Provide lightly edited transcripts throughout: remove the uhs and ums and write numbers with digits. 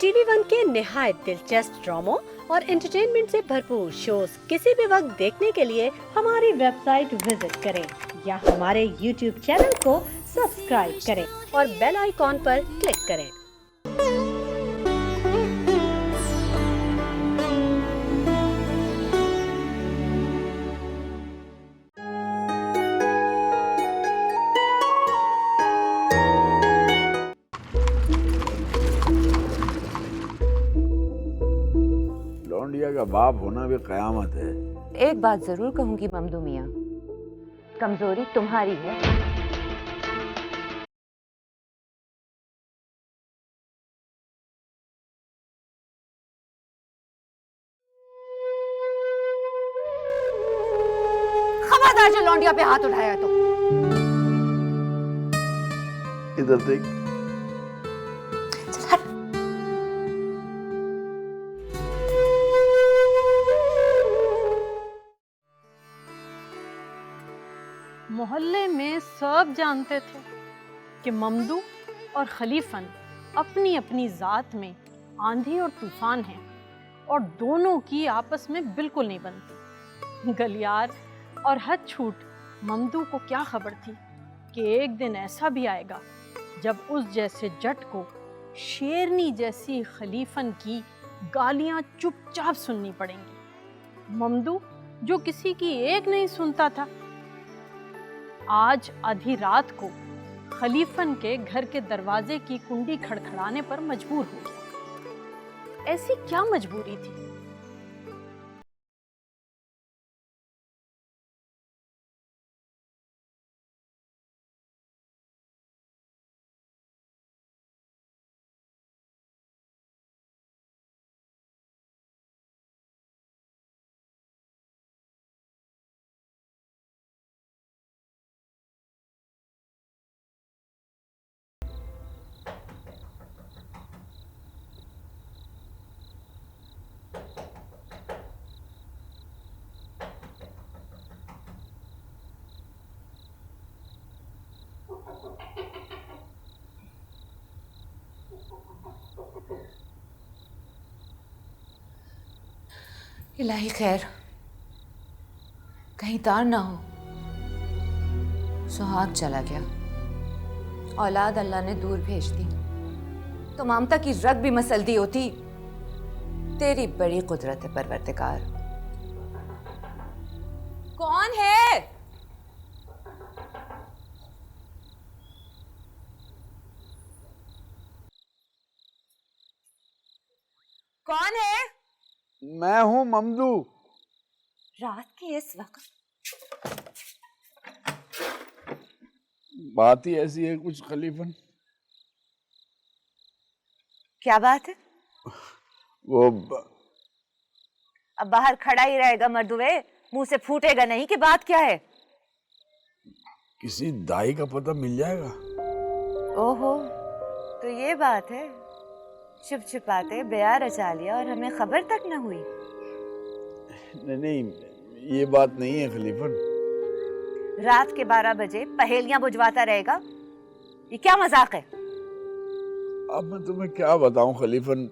TV one के निहायत दिलचस्प ड्रामों और एंटरटेनमेंट से भरपूर शोज किसी भी वक्त देखने के लिए हमारी वेबसाइट विजिट करें या हमारे यूट्यूब चैनल को सब्सक्राइब करें और बेल आइकॉन पर क्लिक करें। लौंडिया का बाप होना भी कयामत है। एक बात जरूर कहूंगी ममदू मियाँ, कमजोरी तुम्हारी है। खबरदार जो लौंडिया पे हाथ उठाया तो। इधर देख। मोहल्ले में सब जानते थे कि ममदू और खलीफन अपनी अपनी जात में आंधी और तूफान हैं और दोनों की आपस में बिल्कुल नहीं बनती। गलियार और हद छूट ममदू को क्या खबर थी कि एक दिन ऐसा भी आएगा जब उस जैसे जट को शेरनी जैसी खलीफन की गालियां चुपचाप सुननी पड़ेंगी। ममदू जो किसी की एक नहीं सुनता था, आज आधी रात को खलीफन के घर के दरवाजे की कुंडी खड़खड़ाने पर मजबूर हो गया। ऐसी क्या मजबूरी थी? इलाही खैर, कहीं तार ना हो। सुहाग चला गया, औलाद अल्लाह ने दूर भेज दी, तो ममता की रग भी मसल दी होती। तेरी बड़ी कुदरत है परवरदिगार। कौन है? कौन है? मैं हूँ ममदू। रात के इस वक्त? बात ही ऐसी है कुछ खलीफन। क्या बात है? वो अब बाहर खड़ा ही रहेगा मर्दुए, मुंह से फूटेगा नहीं कि बात क्या है? किसी दाई का पता मिल जाएगा। ओहो, तो ये बात है। छुप छुपाते ब्याह रचा लिया और हमें खबर तक न हुई। नहीं, ये बात नहीं है खलीफन। रात के 12 बजे पहेलियां बुझवाता रहेगा, ये क्या मजाक है? अब मैं तुम्हें क्या बताऊं खलीफन,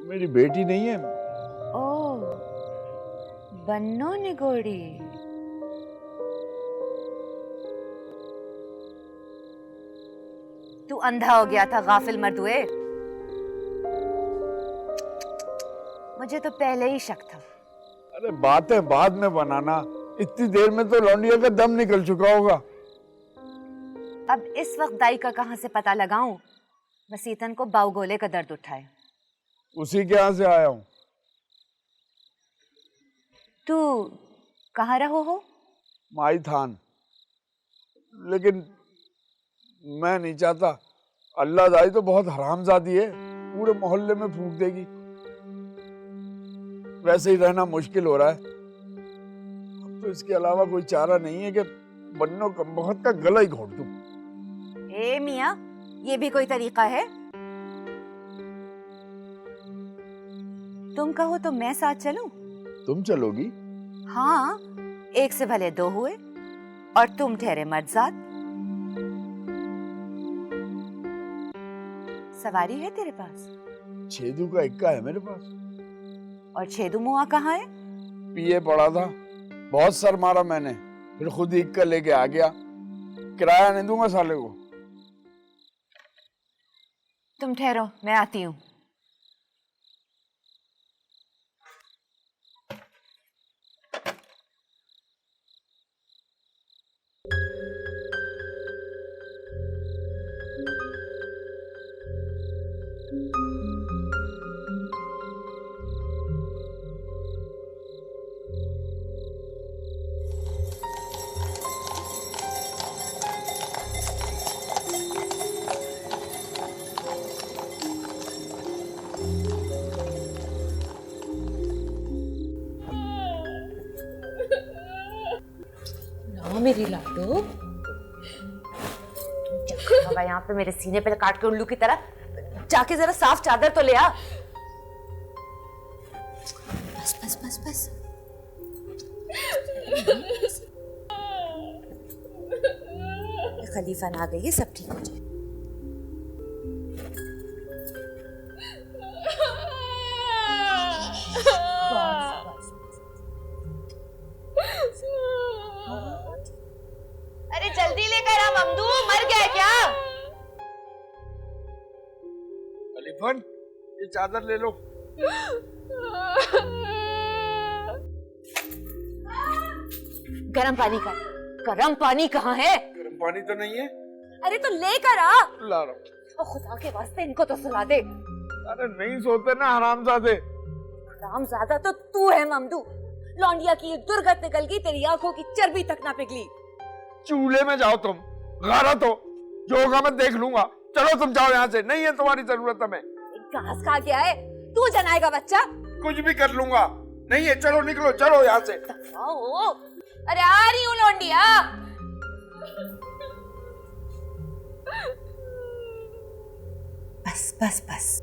मेरी बेटी नहीं है। ओह, बन्नो निगोड़ी। तू अंधा हो गया था गाफिल मर्दुए। मुझे तो पहले ही शक था। अरे बातें बाद में बनाना, इतनी देर में तो लौंडिया का दम निकल चुका होगा। अब इस वक्त दाई का कहां से पता लगाऊं? वसीतन को बाउगोले का दर्द उठाए। उसी के यहाँ से आया हूँ। तू कहाँ रहो हो? माई थान। लेकिन मैं नहीं चाहता। अल्लाह दाई तो बहुत हरामजादी है, पूरे मोहल्ले में फूंक देगी। वैसे ही रहना मुश्किल हो रहा है, अब तो इसके अलावा कोई चारा नहीं है कि बन्नो कमबख्त का गला ही घोट दूं। ए मियाँ, ये भी कोई तरीका है? तुम कहो तो मैं साथ चलूं? तुम चलोगी? हाँ, एक से भले दो हुए और तुम ठहरे मर्दजात। सवारी है तेरे पास? छेदू का इक्का है मेरे पास। और छेदू मुआ कहाँ है? पिए पड़ा था, बहुत सर मारा मैंने, फिर खुद ही इक्का लेके आ गया। किराया नहीं दूंगा साले को। तुम ठहरो, मैं आती हूँ। मेरी लाडो, बाबा यहाँ पे मेरे सीने पे काट के उल्लू की तरह, जाके जरा साफ चादर तो ले आ। बस बस बस बस। खलीफा ना गई है, सब ठीक हो जाए। अरे जल्दी लेकर आ ममदू, मर गया क्या? खलीफन, ये चादर ले लो। गरम पानी का। गरम पानी कहाँ है? गर्म पानी तो नहीं है। अरे तो लेकर आ। ला रहा हूँ। ओ खुदा के वास्ते इनको तो सुला दे। अरे नहीं सोते ना हरामजादे। हरामजादा तो तू है ममदू। लौंडिया की दुर्गत निकल गई, तेरी आंखों की चर्बी तक ना पिघली। चूल्हे में जाओ तुम, गारत हो, जो होगा मैं देख लूंगा। चलो तुम जाओ यहाँ से, नहीं है तुम्हारी जरूरत हमें। घास खा गया है, तू जनाएगा बच्चा? कुछ भी कर लूंगा, नहीं है। चलो निकलो, चलो यहाँ से। ओ, अरे आ रही हूँ लौंडिया। बस बस बस।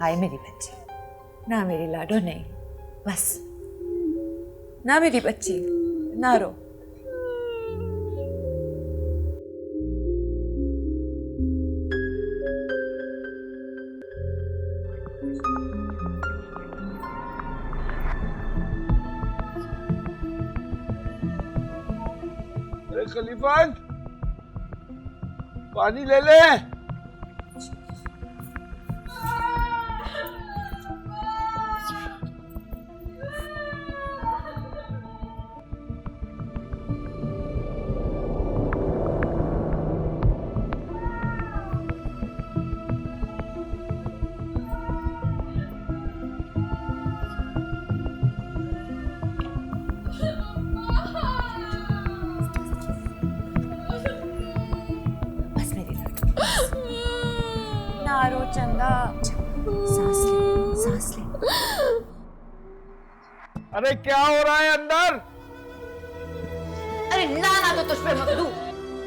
हाय मेरी बच्ची, ना मेरी लाडो, नहीं बस, ना मेरी बच्ची, ना रो। अरे खलीफन, पानी ले ले। बस मेरी लाडो, ना रो चंदा। सांस ले, सांस ले। अरे क्या हो रहा है अंदर? अरे ना तो तुझ पे मखदू,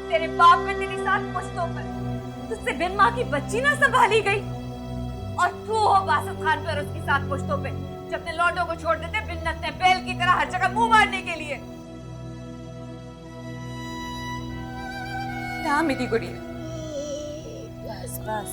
तेरे बाप में तेरी 7 पुश्तों पर तुझसे बिन माँ की बच्ची ना संभाली गई, और तू हो बासत खान पर उसकी 7 पुश्तों पे, जो अपने लौंडों को छोड़ देते बिन्नत बैल की तरह हर जगह मुंह मारने के लिए। ना मेरी गुड़िया, बस बस।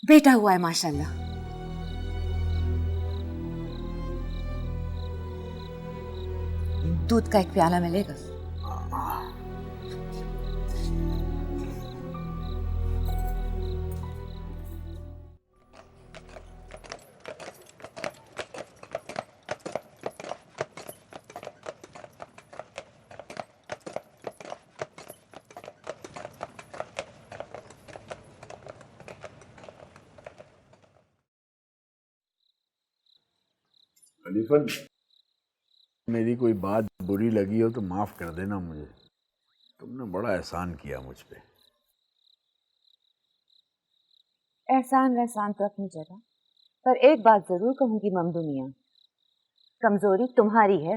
बेटा हुआ है माशाल्लाह। दूध का एक प्याला मिलेगा? खलीफन, मेरी कोई बात बुरी लगी हो तो माफ कर देना मुझे। तुमने बड़ा एहसान किया मुझ पे। एहसान वहसान तो अपनी जगह, पर एक बात जरूर कहूंगी ममदू मियां, कमजोरी तुम्हारी है।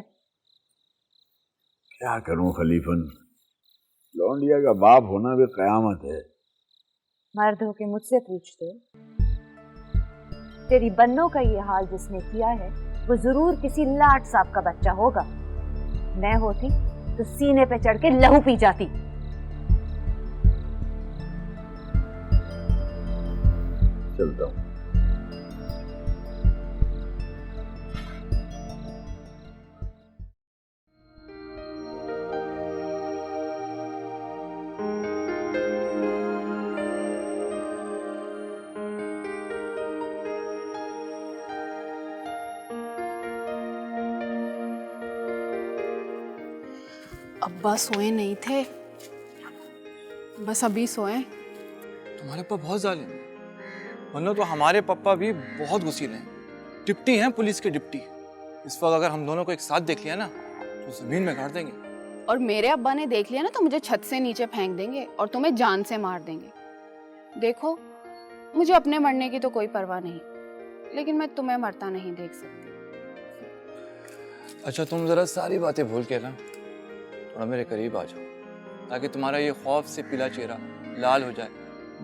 क्या करूं खलीफन, लौंडिया का बाप होना भी कयामत है। मर्द होके मुझसे पूछते हो? तेरी बन्नों का ये हाल जिसने किया है वो जरूर किसी लाट साहब का बच्चा होगा। मैं होती तो सीने पे चढ़ के लहू पी जाती। चलता हूं। अब्बा सोए नहीं थे, बस अभी सोए। तुम्हारे पापा बहुत जालिम हैं, वरना तो हमारे पापा भी बहुत गुस्सीले हैं। डिप्टी हैं, पुलिस के डिप्टी। इस वक्त अगर हम दोनों को एक साथ देख लिया ना तो जमीन में गाड़ देंगे। और मेरे अब्बा ने देख लिया ना तो मुझे छत से नीचे फेंक देंगे और तुम्हें जान से मार देंगे। देखो, मुझे अपने मरने की तो कोई परवाह नहीं, लेकिन मैं तुम्हें मरता नहीं देख सकती। अच्छा, तुम जरा सारी बातें भूल के ना थोड़ा मेरे करीब आ जाओ, ताकि तुम्हारा ये खौफ से पीला चेहरा लाल हो जाए,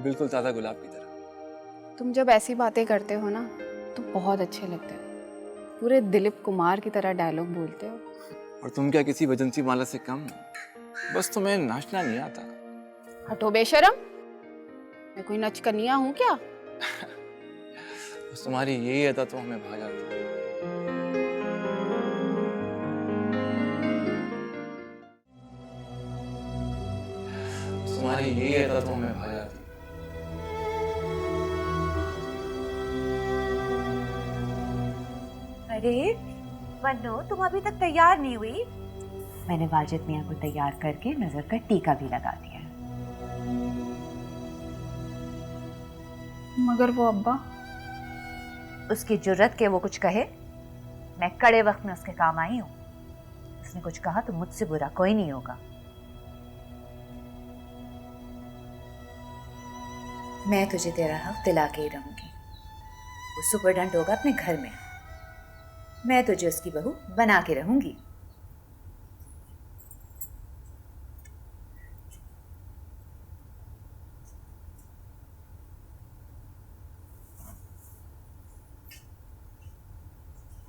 बिल्कुल ताज़ा गुलाब की तरह। तुम जब ऐसी बातें करते हो ना तो बहुत अच्छे लगते हो। पूरे दिलीप कुमार की तरह डायलॉग बोलते हो। और तुम क्या किसी वजंती माला से कम? बस तुम्हें नाचना नहीं आता। हटो बेशरम, मैं कोई नचकनिया हूँ क्या? बस तुम्हारी यही अदा तो हमें भा जाती है। तुम्हारी यही अदा तो हमें भा जाती है। अरे बन्नो, तुम अभी तक तैयार नहीं हुई? मैंने वाजिद मियाँ को तैयार करके नजर का टीका भी लगा दिया है। मगर वो अब्बा, उसकी जुर्रत के वो कुछ कहे? मैं कड़े वक्त में उसके काम आई हूँ। उसने कुछ कहा तो मुझसे बुरा कोई नहीं होगा। मैं तुझे तेरा हक दिला के ही रहूंगी। वो सुपरडेंट होगा अपने घर में, मैं तुझे उसकी बहू बना के रहूंगी।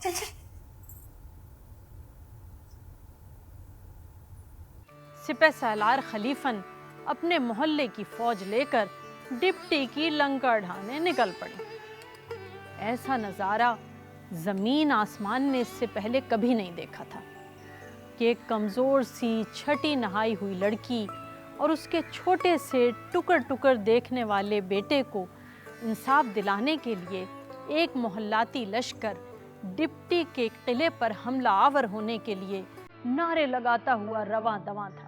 चल चल। सिपह सालार खलीफन अपने मोहल्ले की फौज लेकर डिप्टी की लंका ढाने निकल पड़ी। ऐसा नज़ारा जमीन आसमान ने इससे पहले कभी नहीं देखा था कि एक कमज़ोर सी छठी नहाई हुई लड़की और उसके छोटे से टुकर टुकर देखने वाले बेटे को इंसाफ दिलाने के लिए एक मोहल्लाती लश्कर डिप्टी के किले पर हमला आवर होने के लिए नारे लगाता हुआ रवां दवां था।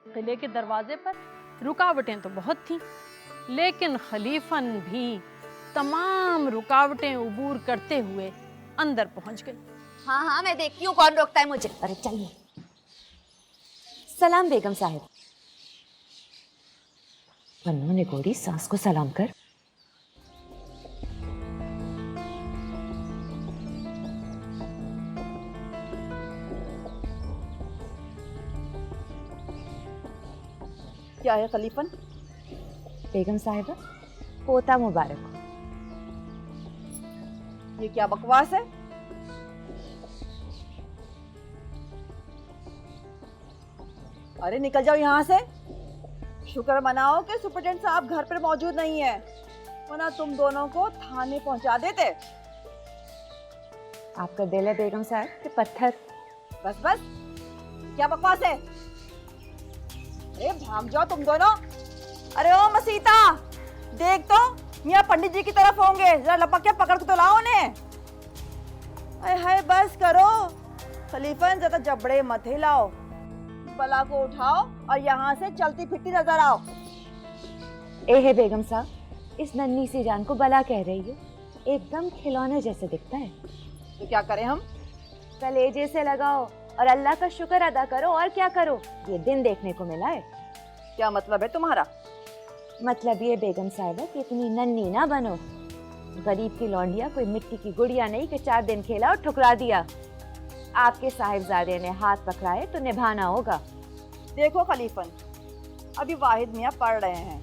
किले के दरवाजे पर रुकावटें तो बहुत थीं, लेकिन खलीफन भी तमाम रुकावटें उबूर करते हुए अंदर पहुंच गई। हाँ हाँ, मैं देखती हूँ कौन रोकता है मुझे। अरे चलिए। सलाम बेगम साहब। बन्नू ने गोरी सास को सलाम कर। क्या है खलीफन? बेगम साहिबा, पोता मुबारक हो। ये क्या बकवास है? अरे निकल जाओ यहाँ से। शुक्र मनाओ कि सुपरडेंट साहब घर पर मौजूद नहीं है, वरना तुम दोनों को थाने पहुंचा देते। आपका दिल है बेगम साहब कि पत्थर? बस बस, क्या बकवास है? अरे भाग जाओ तुम दोनों। अरे ओ मसीता, देख तो मियाँ पंडित जी की तरफ होंगे, जरा लपक के पकड़ के तो लाओ उन्हें। अरे हाय बस करो खलीफन, ज्यादा जबड़े मत हिलाओ। बला को उठाओ और यहाँ से चलती फिरती नजर आओ। ए है बेगम साहब, इस नन्ही सी जान को बला कह रही हो? एकदम खिलौने जैसे दिखता है। तो क्या करें हम? कलेजे से लगाओ और अल्लाह का शुक्र अदा करो, और क्या करो, ये दिन देखने को मिला है। क्या मतलब है तुम्हारा? मतलब ये बेगम साहिबा कि इतनी नन्ही ना बनो। गरीब की लौंडिया कोई मिट्टी की गुड़िया नहीं कि 4 दिन खेला और ठुकरा दिया। आपके साहिबजादे ने हाथ पकड़ाए तो निभाना होगा। देखो खलीफन, अभी वाहिद मियाँ पढ़ रहे हैं,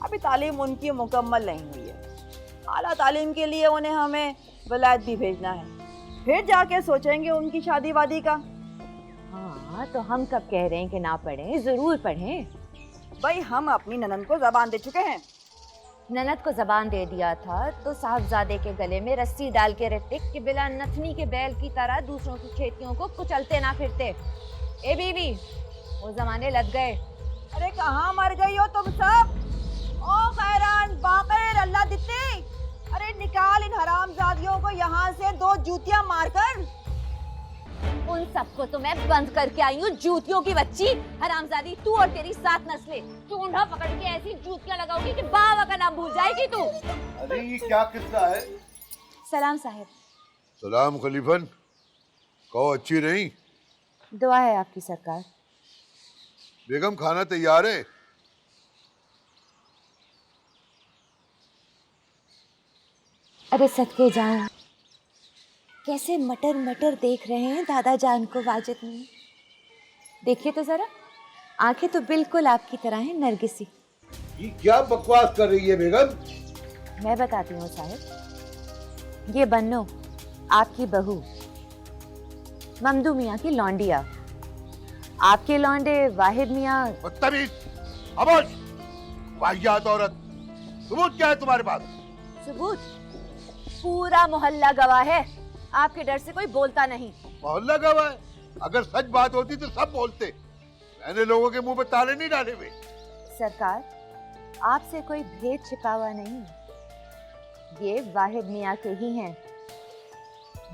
अभी तालीम उनकी मुकम्मल नहीं हुई है। आला तालीम के लिए उन्हें हमें वलायत भी भेजना है, फिर जाके सोचेंगे उनकी शादी वादी का। हाँ, तो हम कब कह रहे हैं कि ना पढ़ें, जरूर पढ़ें। भाई हम अपनी ननद को जबान दे चुके हैं। ननद को जबान दे दिया था तो साहबजादे के गले में रस्सी डाल के रहते कि बिला नथनी के बैल की तरह दूसरों की खेतियों को कुचलते ना फिरते। ए बीवी, वो जमाने लग गए। अरे कहाँ मर गई हो तुम सब? ओ खैरान बाकर अल्लाह दिते, अरे निकाल इन हरामजादियों को यहाँ से 2 जूतियाँ मारकर। उन सबको तो मैं बंद करके आई हूँ, जूतियों की बच्ची। हरामजादी तू और तेरी 7 नस्लें चूंढा पकड़ के ऐसी जूतियाँ लगाओगी कि बाबा का नाम भूल जाएगी तू। अरे ये क्या किस्सा है? सलाम साहिब। सलाम खलीफन, कहो अच्छी नहीं? दुआ है आपकी सरकार। बेगम खाना तैयार है? अरे सदके जाऊं, कैसे मटर मटर देख रहे हैं दादा जान को वाजिद में। देखिए तो जरा, आंखें तो बिल्कुल आपकी तरह हैं, नरगिसी। ये क्या बकवास कर रही है बेगम? मैं बताती हूँ साहिब, ये बन्नो आपकी बहू, ममदू मियाँ की लौंडिया, आपके लौंडे वाहिद मियाँ। बदतमीज, खामोश, वाहियात औरत। सबूत क्या है तुम्हारे पास? सबूत? पूरा मोहल्ला गवाह है, आपके डर से कोई बोलता नहीं। मोहल्ला गवाह है? अगर सच बात होती तो सब बोलते। मैंने लोगों के मुंह पे ताले नहीं डाले हुए। सरकार, आपसे कोई भेद छिपा हुआ नहीं, ये वाहिद मियाँ के ही हैं।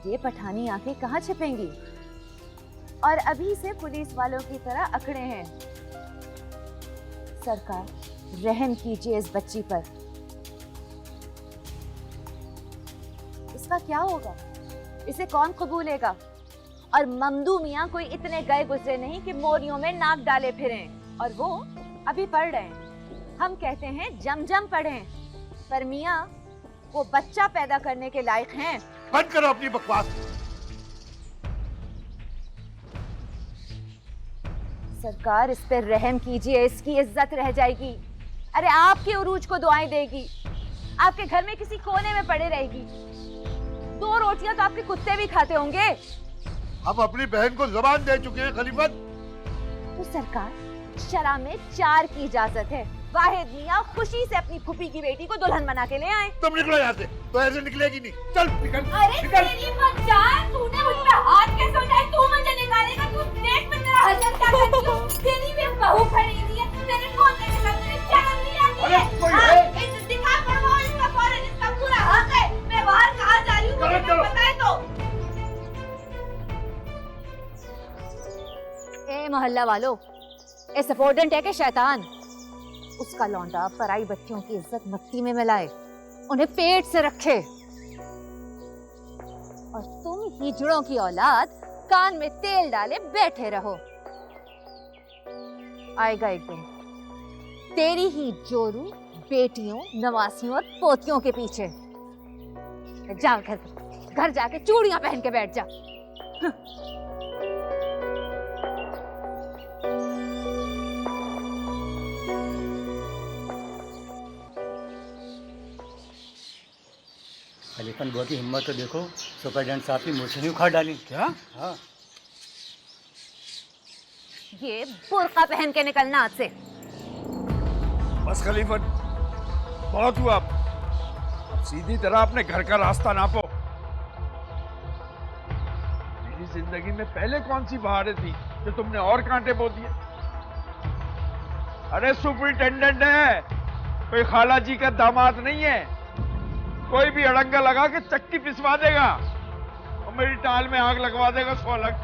ये पठानी आंखें कहाँ छिपेंगी, और अभी से पुलिस वालों की तरह अकड़े हैं। सरकार, रहम कीजिए इस बच्ची पर। इसका क्या होगा, इसे कौन कबूलेगा? और ममदू मियाँ कोई इतने गए गुजरे नहीं कि मोरियों में नाक डाले फिरें, और वो अभी पढ़ रहे हैं। हम कहते हैं जम जम पढ़ें, पर मियाँ वो बच्चा पैदा करने के लायक हैं। बंद करो अपनी बकवास। सरकार, इस पर रहम कीजिए, इसकी इज्जत रह जाएगी। अरे आपके उरूज को दुआएं देगी, आपके घर में किसी कोने में पड़े रहेगी। 2 रोटियां तो आपके कुत्ते भी खाते होंगे। हम अपनी बहन को जबान दे चुके हैं खलीफत। तो सरकार, शरा में 4 की इजाजत है। वाहिद मियाँ खुशी से अपनी फूफी की बेटी को दुल्हन बना के ले आए। तुम निकलो यहाँ से, तो ऐसे निकलेगी नहीं। चल निकल। अरे निकल। तेरी पंचायत, तूने मुझ पे हाथ कैसे उठाए? तू मुझे निकालेगा? तू देख मैं तेरा हजर क्या करती हूँ। तेरी भी बहू खड़ी हुई है, तेरे पोते के साथ तेरी शर्म नहीं आती है? अरे कोई हाँ, है? इस दिखा करवाओ इसका फौरन, इसका पूरा हक है। मैं बाहर कहाँ जा रही हूँ मुझे चलो। बताए तो। ए मोहल्ला वालों, ए सफोर्डेंट है कि शैतान? उसका लौंडा पराई बच्चियों की इज्जत मट्टी में मिलाए, उन्हें पेट से रखे, और तुम हिजड़ों की औलाद कान में तेल डाले बैठे रहो। आएगा एक दिन तेरी ही जोरू बेटियों, नवासियों और पोतियों के पीछे। जा घर जाके चूड़ियां पहन के बैठ जा। खलीफन बुआ की हिम्मत तो देखो, सुपरडेंट साहब की मूछें ही उखाड़ डाली। क्या? हाँ। ये बुर्का पहन के निकलना आज से। बस खलीफत, बहुत हुआ। अब सीधी तरह अपने घर का रास्ता नापो। मेरी जिंदगी में पहले कौन सी बहारें थी जो तुमने और कांटे बो दिए? अरे सुपरिटेंडेंट है, कोई खाला जी का दामाद नहीं है। कोई भी अड़ंगा लगा के चक्की पिसवा देगा और मेरी टाल में आग लगवा देगा 100 लाख।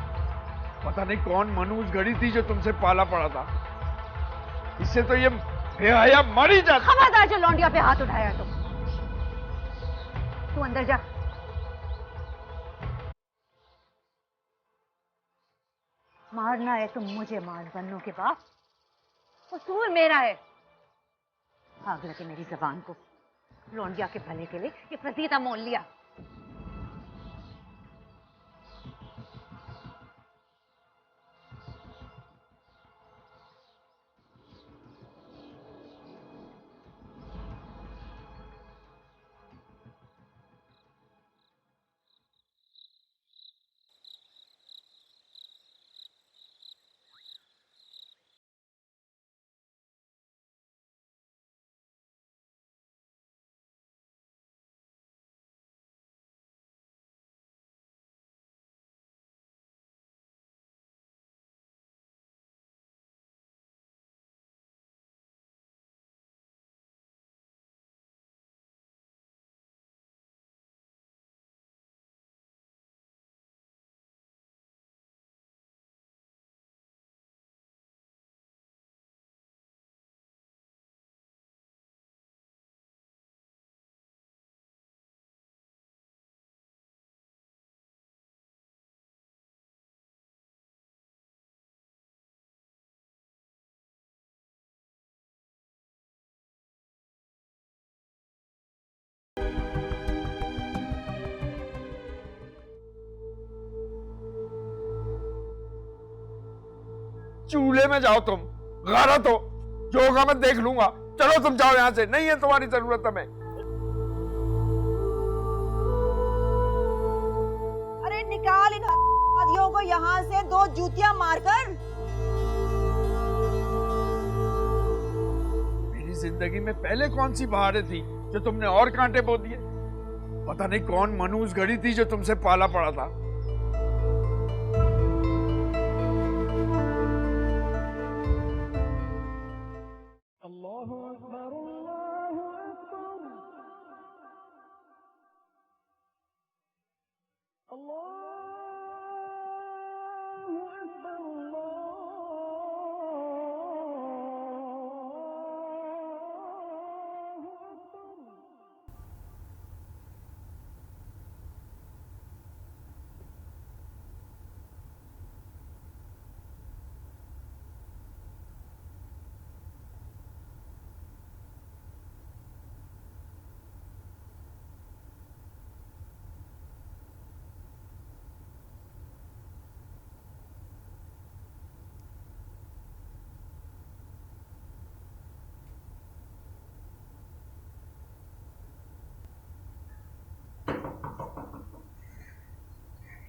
पता नहीं कौन मनूस घड़ी थी जो तुमसे पाला पड़ा था। इससे तो ये बेहया मर ही जाता। खबरदार जो लौंडिया पे हाथ उठाया तुम। तू अंदर जा। मारना है तो मुझे मार, बन्नों के बाप। कसूर मेरा है। आग लगे मेरी जबान को। लौंडिया के भले के लिए ये फजीता मोल लिया। चूल्हे में जाओ तुम, गारत हो, जो होगा मैं देख लूंगा। चलो तुम जाओ यहाँ से, नहीं है तुम्हारी जरूरत हमें। अरे निकाल इन आदियों को यहाँ से, दो जूतियां मारकर। मेरी जिंदगी में पहले कौन सी बहारें थी जो तुमने और कांटे बो दिए? पता नहीं कौन मनूस घड़ी थी जो तुमसे पाला पड़ा था।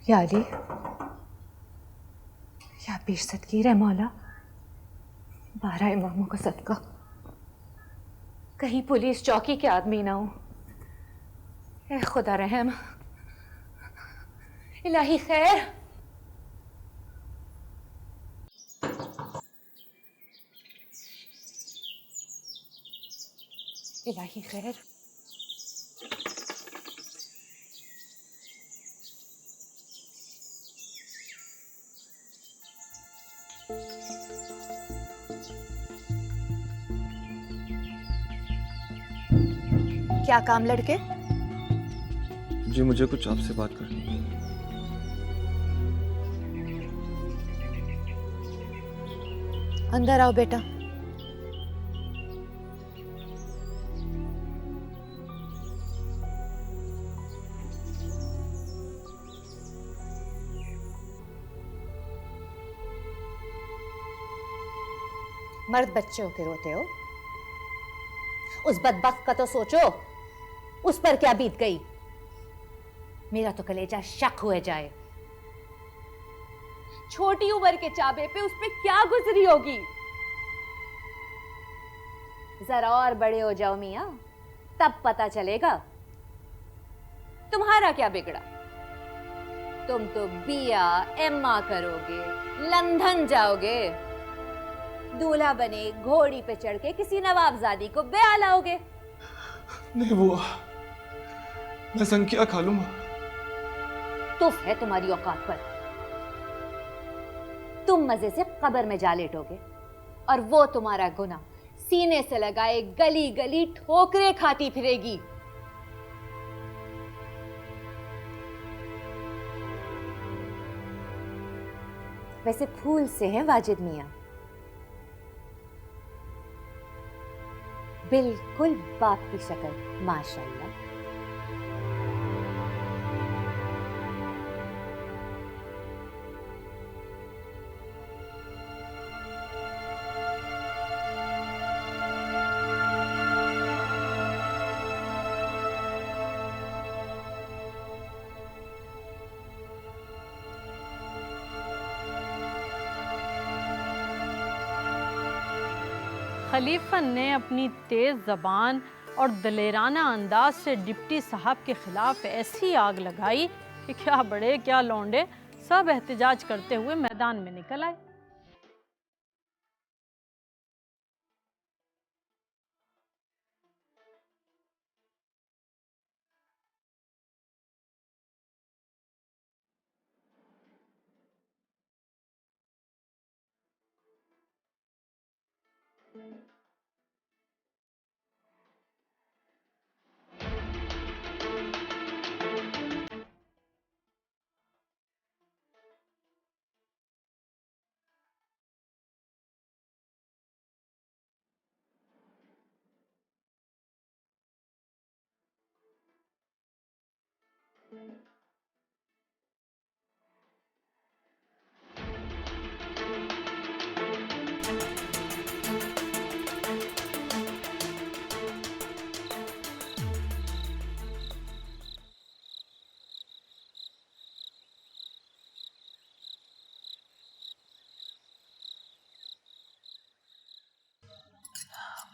या अली, या पेश सदकीर है मौला, 12 इमामों का सदका। कहीं पुलिस चौकी के आदमी ना हो। ए खुदा रहम, इलाही खैर। इलाही खैर। क्या काम लड़के? जी मुझे कुछ आपसे बात करनी है। अंदर आओ बेटा। मर्द बच्चे होके रोते हो? उस बदबख्त का तो सोचो, उस पर क्या बीत गई। मेरा तो कलेजा शक हुए जाए। छोटी उम्र के चाबे पे उस पे क्या गुजरी होगी। जरा और बड़े हो जाओ मियां, तब पता चलेगा। तुम्हारा क्या बिगड़ा? तुम तो बिया एम्मा करोगे, लंदन जाओगे, दूल्हा बने घोड़ी पे चढ़ के किसी नवाबजादी को ब्याह लाओगे। नहीं बुआ, मैं संख्या खा लूंगा। तुफ है तुम्हारी औकात पर। तुम मजे से कब्र में जा लेटोगे और वो तुम्हारा गुनाह सीने से लगाए गली गली ठोकरे खाती फिरेगी। वैसे फूल से हैं वाजिद मियाँ, बिल्कुल बाप की शक्ल, माशाल्लाह। खलीफन ने अपनी तेज़ ज़बान और दलेराना अंदाज से डिप्टी साहब के ख़िलाफ़ ऐसी आग लगाई कि क्या बड़े क्या लौंडे सब एहतजाज करते हुए मैदान में निकल आए।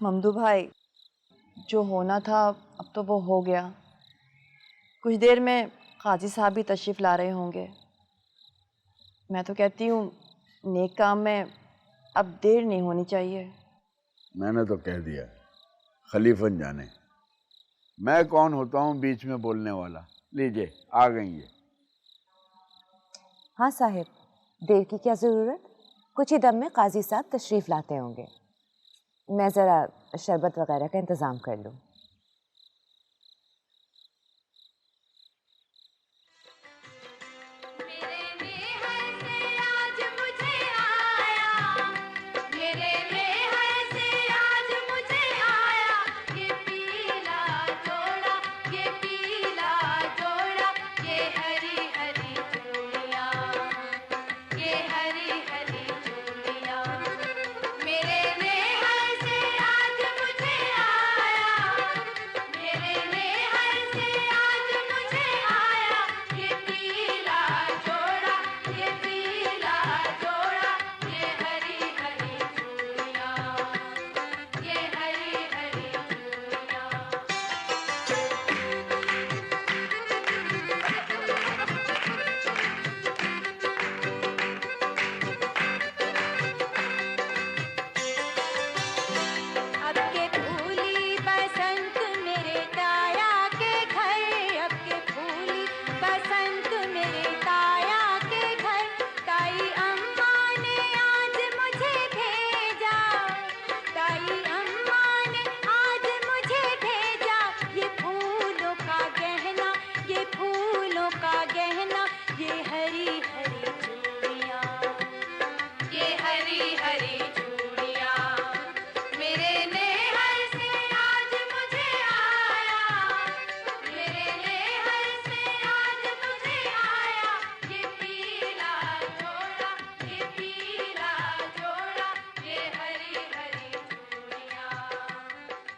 ममदू भाई, जो होना था अब तो वो हो गया। कुछ देर में काजी साहब भी तशरीफ़ ला रहे होंगे। मैं तो कहती हूँ नेक काम में अब देर नहीं होनी चाहिए। मैंने तो कह दिया, खलीफन जाने, मैं कौन होता हूँ बीच में बोलने वाला। लीजिए आ गई ये। हाँ साहिब, देर की क्या ज़रूरत, कुछ ही दम में काजी साहब तशरीफ़ लाते होंगे। मैं ज़रा शरबत वगैरह का इंतज़ाम कर लूँ।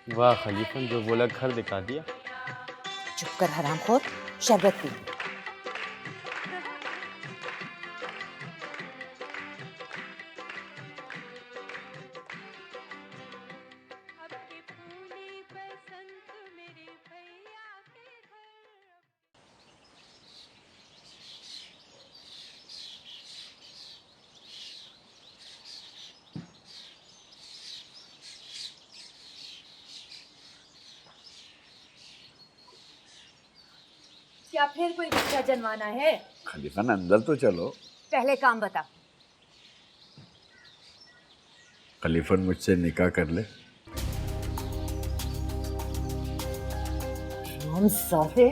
वाह खलीफन, जो बोला घर दिखा दिया। चुप कर हरामखोर, शरबत पी। क्या फिर कोई बच्चा जनवाना है? खलीफन अंदर तो चलो। पहले काम बता। खलीफन मुझसे निकाह कर ले। साले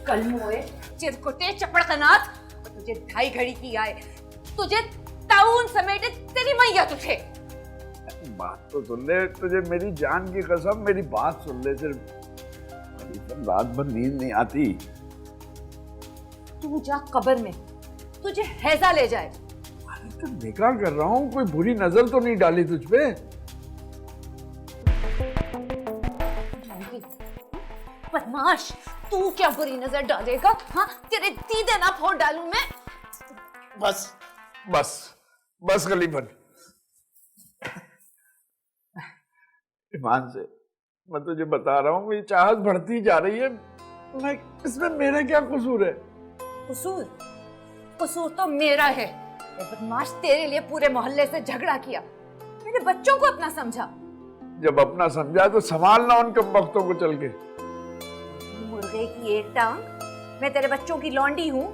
कल मोए चिरकुटे चपड़कनाथ, तुझे ढाई घड़ी की आए, तुझे ताऊन समेटे तेरी मैया तुझे। बात तो सुन ले, तुझे मेरी जान की कसम, मेरी बात सुन ले। सिर्फ रात भर नींद नहीं आती। तू जा कब्र में, तुझे हैजा ले जाए। अरे तो निकाह कर रहा हूँ, कोई बुरी नजर तो नहीं डाली तुझ पे? बदमाश, तू क्या बुरी नजर डालेगा? हाँ, तेरे दीदे ना फोड़ डालूं मैं। बस बस बस खलीफन, ईमान से मैं तुझे बता रहा हूँ, ये चाहत बढ़ती जा रही है। मैं इसमें मेरा क्या कसूर है? कसूर तो मेरा है। ये बदमाश तेरे लिए पूरे मोहल्ले से झगड़ा किया, मेरे बच्चों को अपना समझा। जब अपना समझा तो संभालना उन कम वक्तों को चल के। मुर्गे की एक टांग, मैं तेरे बच्चों की लौंडी हूँ।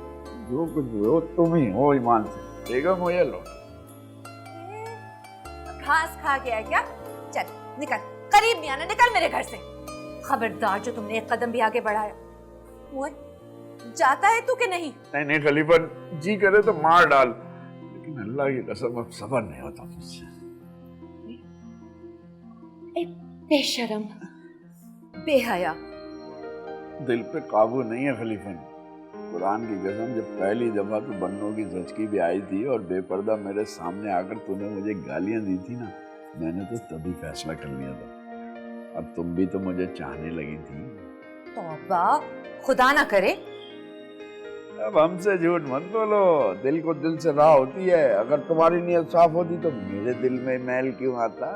जो कुछ हो तुम ही हो ईमान से, बेगम हो या लौंडी। घास खा गया क्या? चल निकल, करीब नहीं आना, निकल मेरे घर से। खबरदार जो तुमने एक कदम भी आगे बढ़ाया। ओए, जाता है तू कि नहीं? नहीं नहीं खलीफन, जी करे तो मार डाल, लेकिन अल्लाह की कसम अब सब्र नहीं होता मुझसे। बेशरम, बेहया, दिल पे काबू नहीं है खलीफन। कुरान की कसम, जब पहली दफा तू बन्नों की जचकी भी आई थी और बेपर्दा मेरे सामने आकर तूने मुझे गालियां दी थी ना, मैंने तो तभी फैसला कर लिया था। अब तुम भी तो मुझे चाहने लगी थी। तौबा, खुदा ना करे। अब हमसे झूठ मत बोलो, दिल को दिल से राह होती है। अगर तुम्हारी नीयत साफ होती तो मेरे दिल में मैल क्यों आता?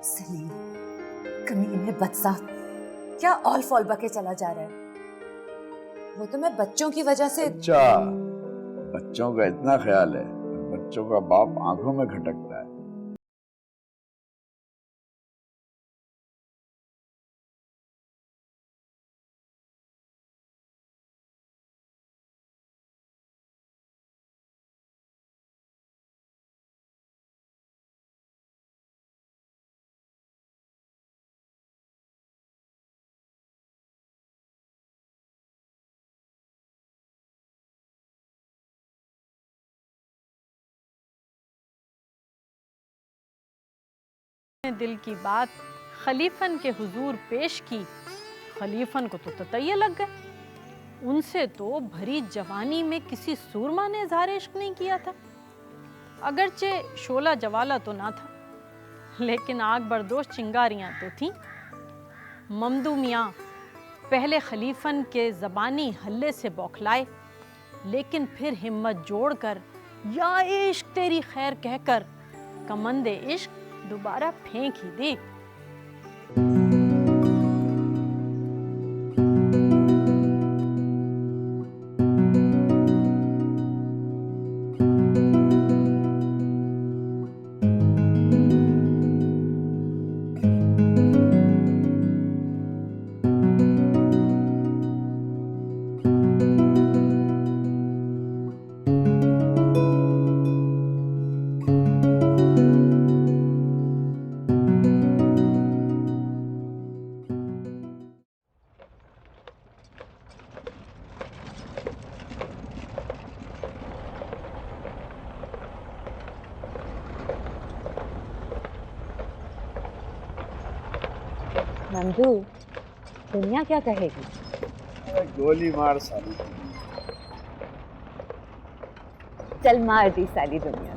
सलीम, कमीने बदसात, क्या ऑल फॉल बके चला जा रहा है? वो तो मैं बच्चों की वजह से। अच्छा, बच्चों का इतना ख्याल है? बच्चों का बाप आंखों में खटकता है। दिल की बात खलीफन के हुजूर पेश की। खलीफन को तो ततैये लग गए। उनसे तो भरी जवानी में किसी सूरमा ने इज़हार इश्क नहीं किया था। अगरचे शोला जवाला तो ना था, लेकिन आग बर्दोश चिंगारियां तो थीं। ममदू मियाँ पहले खलीफन के ज़बानी हल्ले से बौखलाए, लेकिन फिर हिम्मत जोड़कर या इश्क तेरी खैर कहकर कमंदे इश्क दोबारा फेंक ही दी। नंदू, दुनिया क्या कहेगी? गोली मार साली। चल मार दी साली दुनिया।